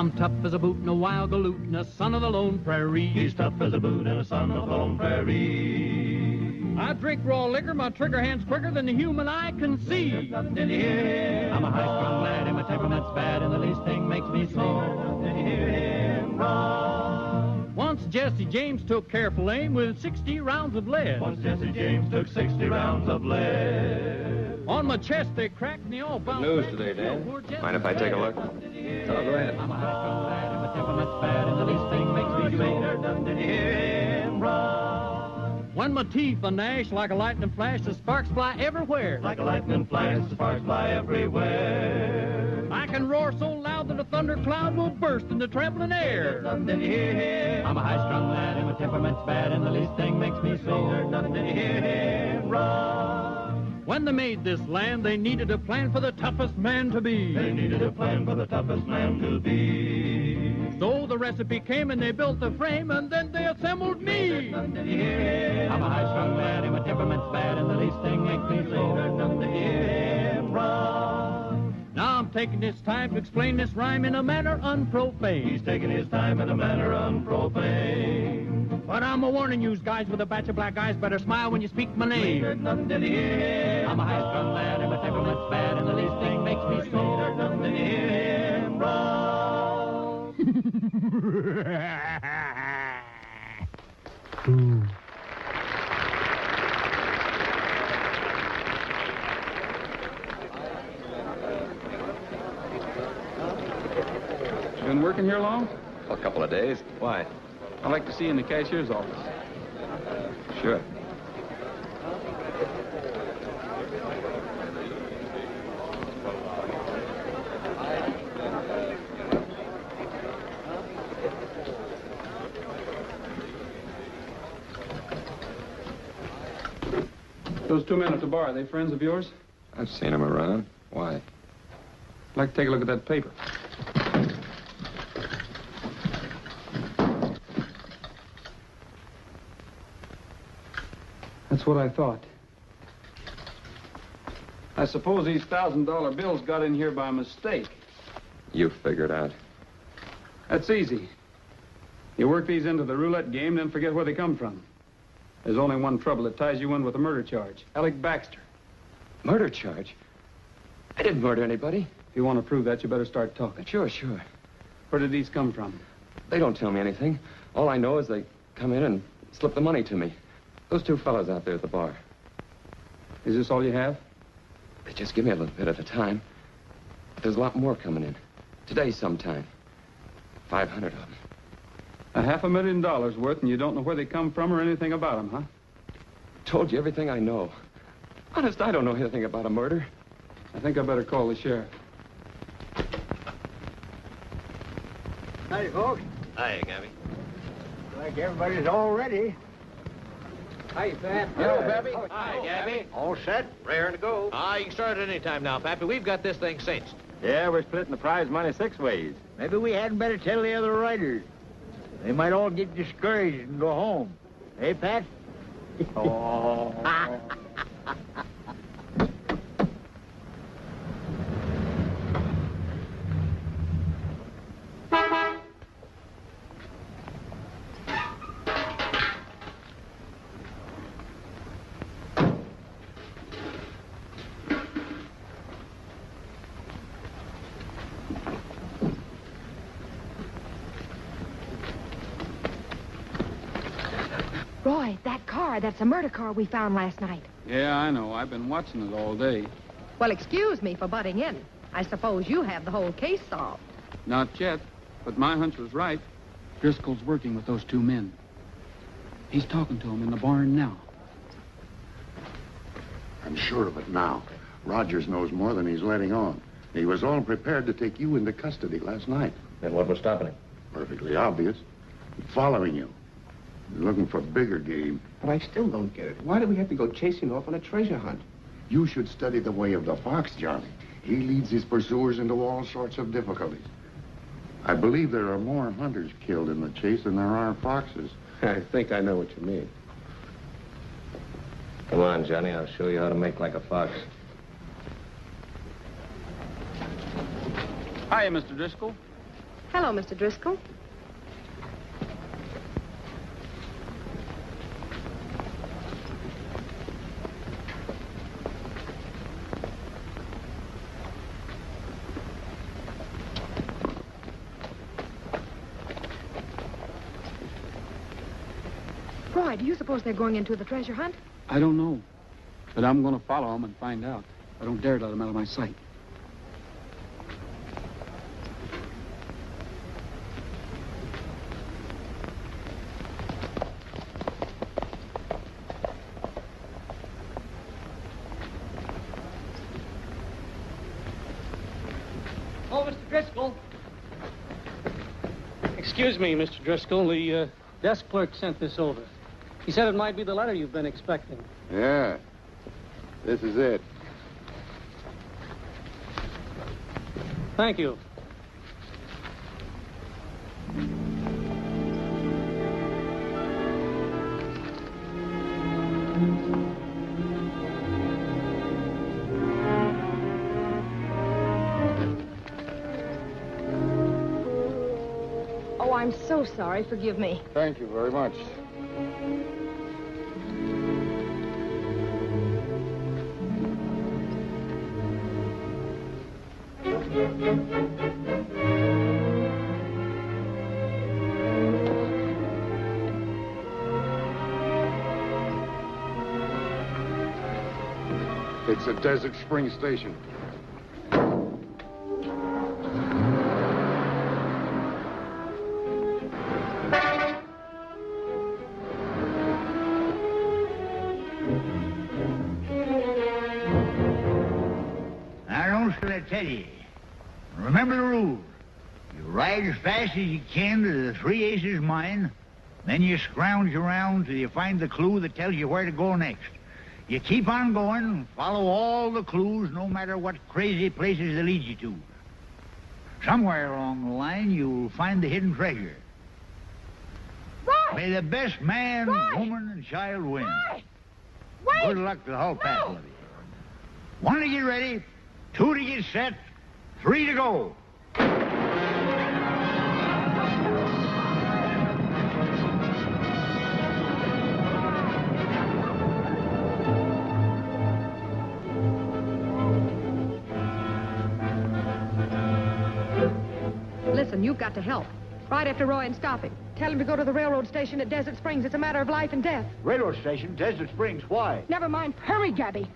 I'm tough as a boot and a wild galoot and a son of the lone prairie. He's tough as a boot and a son of the lone prairie. I drink raw liquor, my trigger hand's quicker than the human eye can see. Did you hear him? I'm a high-strung lad and my temperament's bad and the least thing makes me so. Did you hear him? Run. Once Jesse James took careful aim with 60 rounds of lead. Once Jesse James took 60 rounds of lead. On my chest they cracked me all Good news today, Dan. Mind if I take a look? Oh, go ahead. I'm a high-strung lad and my temperament's bad and the least thing makes me so. Did you hear him? Run. When my teeth are gnash like a lightning flash, the sparks fly everywhere. Like a lightning flash, the sparks fly everywhere. I can roar so loud that a thundercloud will burst in the trembling air. Did you hear him? I'm a high-strung lad and my temperament's bad and the least thing makes me so. Did you hear him? Run. When they made this land, they needed a plan for the toughest man to be. They needed a plan for the toughest man to be. So the recipe came and they built the frame and then they assembled me. Did you hear him? I'm a high-strung lad and my temperament's bad and the least thing makes me so. Did you hear him? Run. Now I'm taking this time to explain this rhyme in a manner unprofane. He's taking his time in a manner unprofane. But I'm a warning you guys with a batch of black eyes, better smile when you speak my name. Did you hear him? I'm a high-strung lad and my temperament's bad and the least thing makes me so. Did you hear him? Run. You been working here long? A couple of days. Why? I'd like to see you in the cashier's office. Sure. Those two men at the bar, are they friends of yours? I've seen them around. Why? I'd like to take a look at that paper. That's what I thought. I suppose these $1,000 bills got in here by mistake. You figured out. That's easy. You work these into the roulette game, then forget where they come from. There's only one trouble that ties you in with a murder charge. Alec Baxter. Murder charge? I didn't murder anybody. If you want to prove that, you better start talking. Sure, sure. Where did these come from? They don't tell me anything. All I know is they come in and slip the money to me. Those two fellows out there at the bar. Is this all you have? They just give me a little bit at a time. But there's a lot more coming in. Today sometime. 500 of them. $500,000 worth, and you don't know where they come from or anything about them, huh? Told you everything I know. Honest, I don't know anything about a murder. I think I better call the sheriff. Howdy, folks. Hi, Gabby. Like everybody's all ready. Hi, Pat. Hello, Pappy. Hi, Gabby. All set? Raring to go. You can start at any time now, Pappy. We've got this thing cinched. Yeah, we're splitting the prize money 6 ways. Maybe we hadn't better tell the other riders. They might all get discouraged and go home. Hey, Pat? Oh. Roy, that car, that's a murder car we found last night. Yeah, I know. I've been watching it all day. Well, excuse me for butting in. I suppose you have the whole case solved. Not yet, but my hunch was right. Driscoll's working with those two men. He's talking to them in the barn now. I'm sure of it now. Rogers knows more than he's letting on. He was all prepared to take you into custody last night. Then what was stopping him? Perfectly obvious. Following you. He's looking for bigger game. But I still don't get it. Why do we have to go chasing off on a treasure hunt? You should study the way of the fox, Johnny. He leads his pursuers into all sorts of difficulties. I believe there are more hunters killed in the chase than there are foxes. I think I know what you mean. Come on, Johnny. I'll show you how to make like a fox. Hiya, Mr. Driscoll. Hello, Mr. Driscoll. Roy, do you suppose they're going into the treasure hunt? I don't know. But I'm going to follow them and find out. I don't dare let them out of my sight. Oh, Mr. Driscoll. Excuse me, Mr. Driscoll. The desk clerk sent this over. He said it might be the letter you've been expecting. Yeah. This is it. Thank you. Oh, I'm so sorry. Forgive me. Thank you very much. It's a Desert Spring station. Now, don't let I tell you. Remember the rule. You ride as fast as you can to the Three Aces mine, then you scrounge around till you find the clue that tells you where to go next. You keep on going, follow all the clues, no matter what crazy places they lead you to. Somewhere along the line, you'll find the hidden treasure. Roy! May the best man, woman, and child win. Roy! Wait! Good luck to the whole pack of you. 1 to get ready, 2 to get set, 3 to go. Listen, you've got to help. Right after Roy and stop him. Tell him to go to the railroad station at Desert Springs. It's a matter of life and death. Railroad station, Desert Springs, why? Never mind. Hurry, Gabby.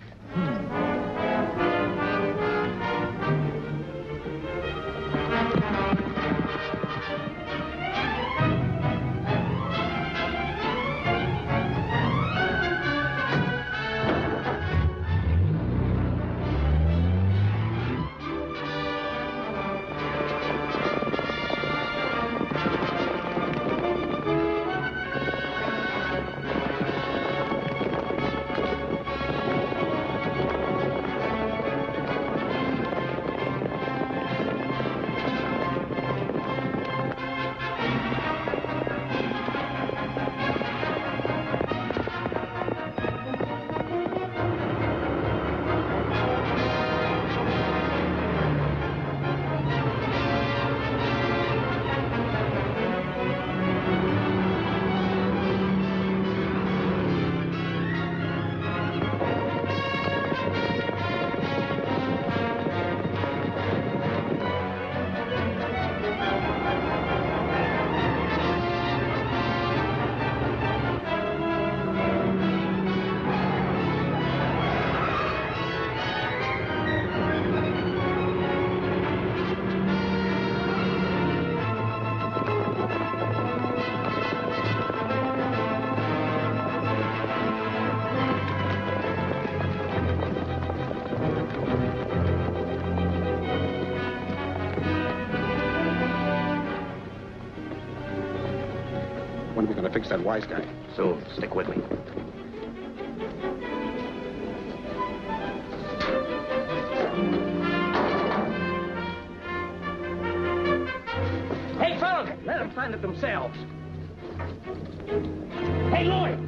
When are we going to fix that wise guy? Soon. Stick with me. Hey, fellas, let them find it themselves. Hey, Lloyd!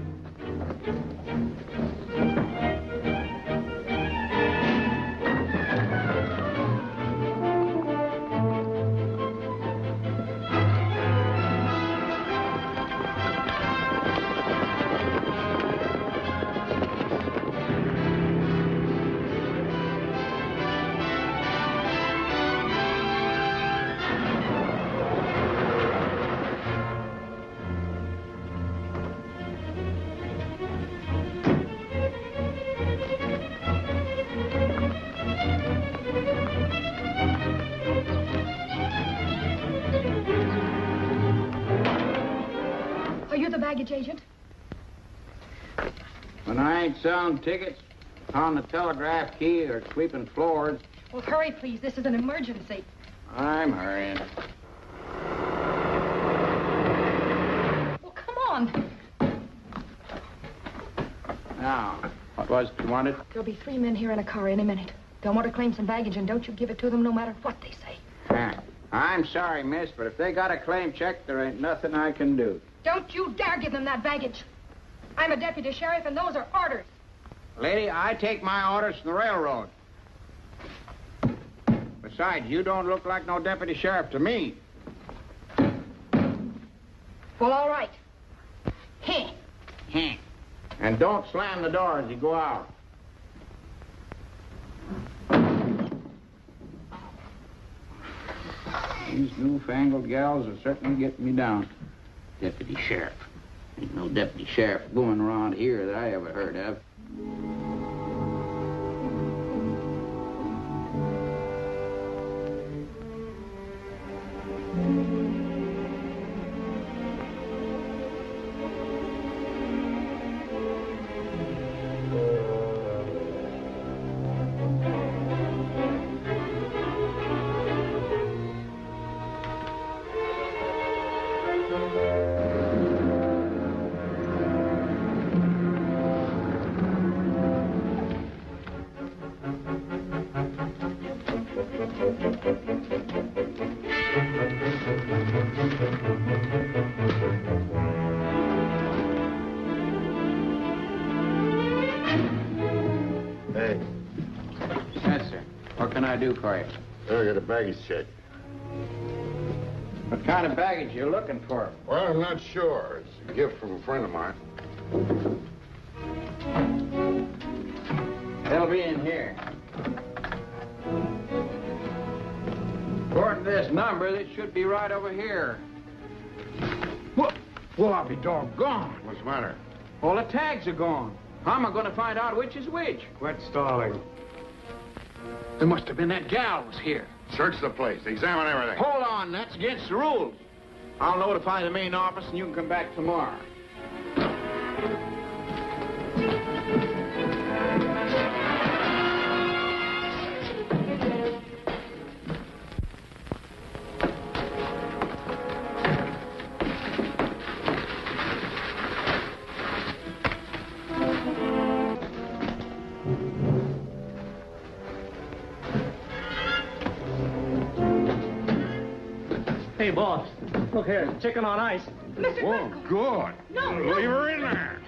baggage agent? When I ain't selling tickets on the telegraph key or sweeping floors, Well, hurry, please. This is an emergency. I'm hurrying. Well, come on. Now, what was it you wanted? There'll be 3 men here in a car any minute. They'll want to claim some baggage, and don't you give it to them no matter what they say. I'm sorry, miss, but if they got a claim check, there ain't nothing I can do. Don't you dare give them that baggage. I'm a deputy sheriff, and those are orders. Lady, I take my orders from the railroad. Besides, you don't look like no deputy sheriff to me. Well, all right. Heh. And don't slam the door as you go out. These newfangled gals are certainly getting me down. Deputy sheriff. Ain't no deputy sheriff going around here that I ever heard of. Hey. Yes, sir. What can I do for you? I got a baggage check. What kind of baggage you looking for? Well, I'm not sure. It's a gift from a friend of mine. They'll be in here. According to this number, it should be right over here. What? Well, I'll be doggone. What's the matter? All the tags are gone. How am I going to find out which is which? Quit stalling. There must have been that gal was here. Search the place. Examine everything. Hold on, that's against the rules. I'll notify the main office and you can come back tomorrow. Hey, boss. Look here, chicken on ice. Mr. Whoa, good. No, Leave her in there.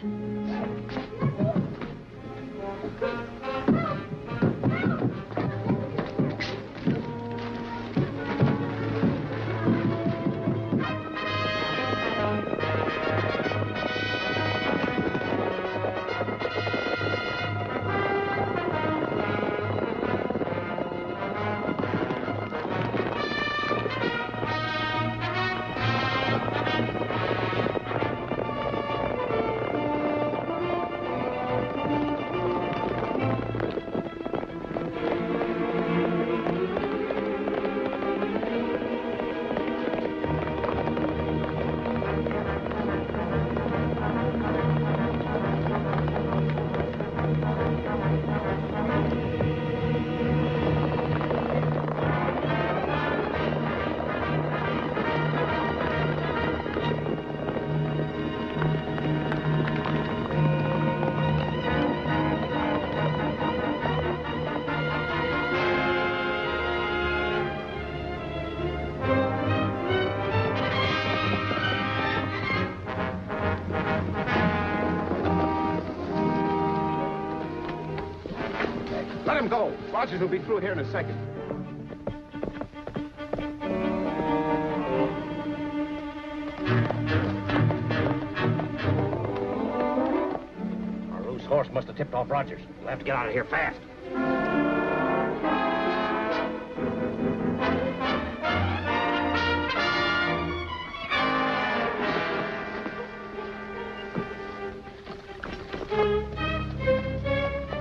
Let him go. Rogers will be through here in a second. Our loose horse must have tipped off Rogers. We'll have to get out of here fast.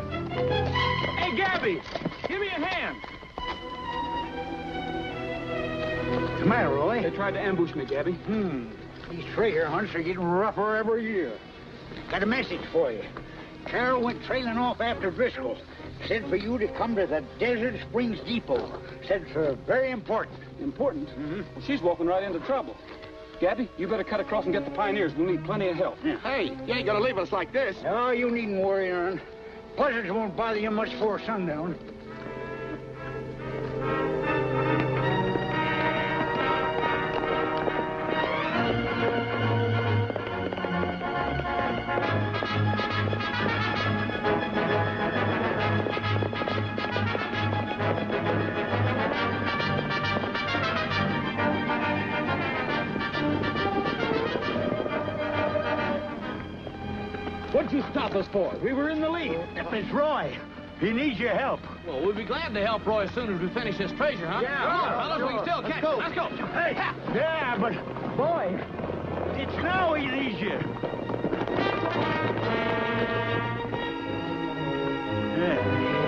Hey, Gabby, give me a hand. What's the matter, Roy? They tried to ambush me, Gabby. These treasure hunts are getting rougher every year. Got a message for you. Carol went trailing off after Driscoll. Said for you to come to the Desert Springs Depot. Said it's very important. Important? Mm-hmm. Well, she's walking right into trouble. Gabby, you better cut across and get the pioneers. We'll need plenty of help. Yeah. Hey, you ain't gonna leave us like this. Oh, you needn't worry, Aaron. Buzzards won't bother you much before sundown. What'd you stop us for? We were in the lead. It's Roy. He needs your help. Well, we'll be glad to help Roy as soon as we finish this treasure hunt. Yeah, Come on, sure, fellas, we can still catch him. Let's go. Hey, yeah, but, boy, it's now he needs you. Yeah.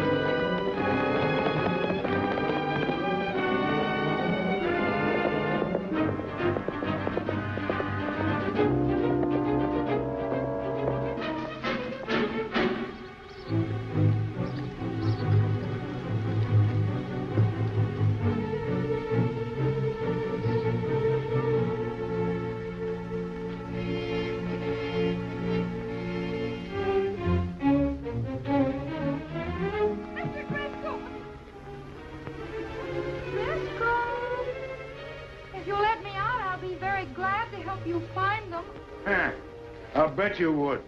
I'll bet you would.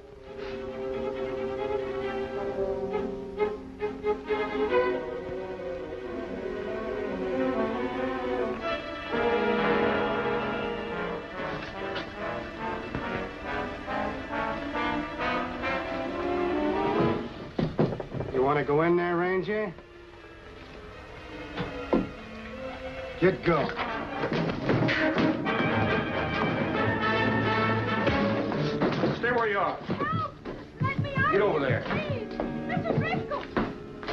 You want to go in there, Ranger? Get go. Stay where you are. Help! Let me out! Get over there. Please! Mr. Driscoll!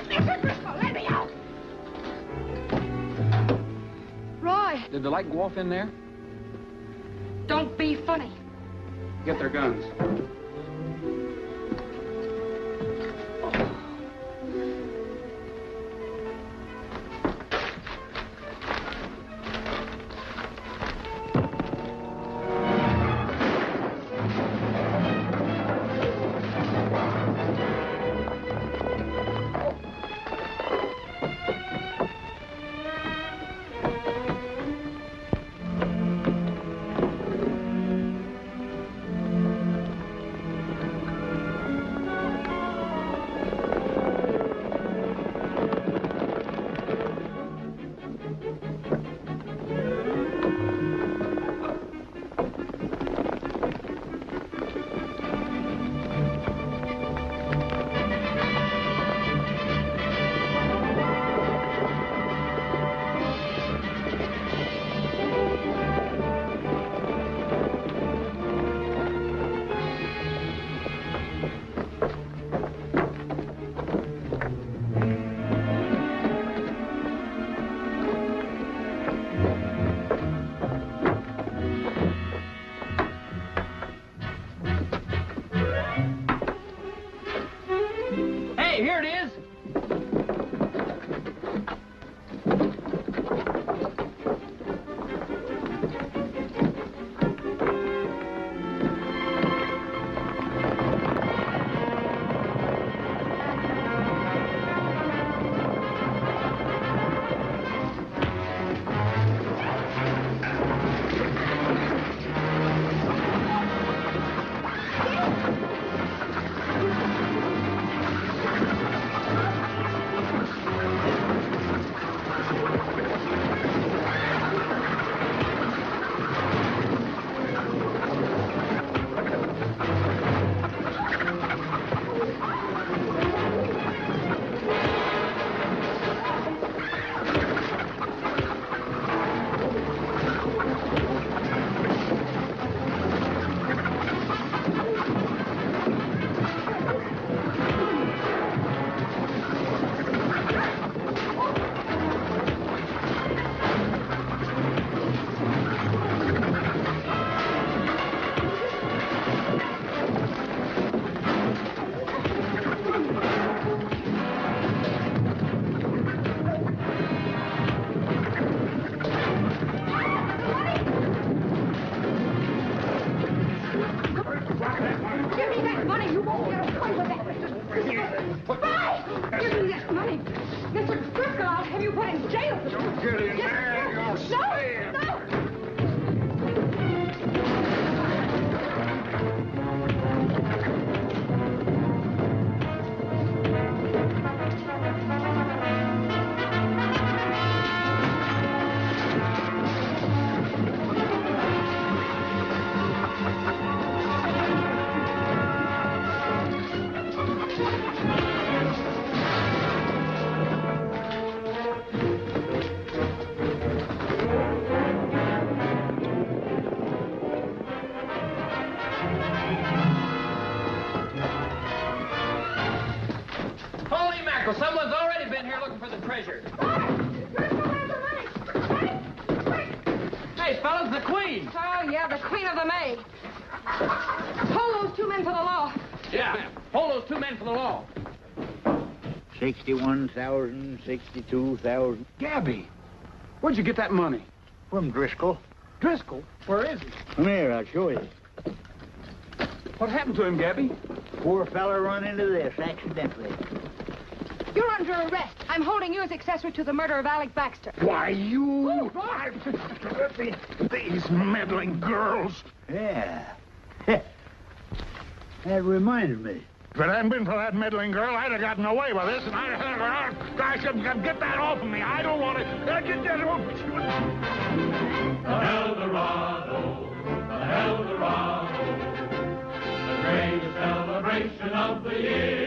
Mr. Driscoll, let me out! Roy, Did the light go off in there? don't be funny. Get their guns. Don't get in there. You'll stay in there. Holy mackerel, someone's already been here looking for the treasure. Hey, fellas, the queen. Oh, yeah, the queen of the May. Hold those two men for the law. Yeah, hold those two men for the law. 61,000, 62,000. Gabby, where'd you get that money? From Driscoll. Driscoll? Where is he? Come here, I'll show you. What happened to him, Gabby? Poor fella run into this accidentally. You're under arrest. I'm holding you as accessory to the murder of Alec Baxter. Why, you... These meddling girls. Yeah. That reminds me. If it hadn't been for that meddling girl, I'd have gotten away with this, and I should get that off of me. I don't want to... Get that off. Heldorado, the Heldorado, the greatest celebration of the year.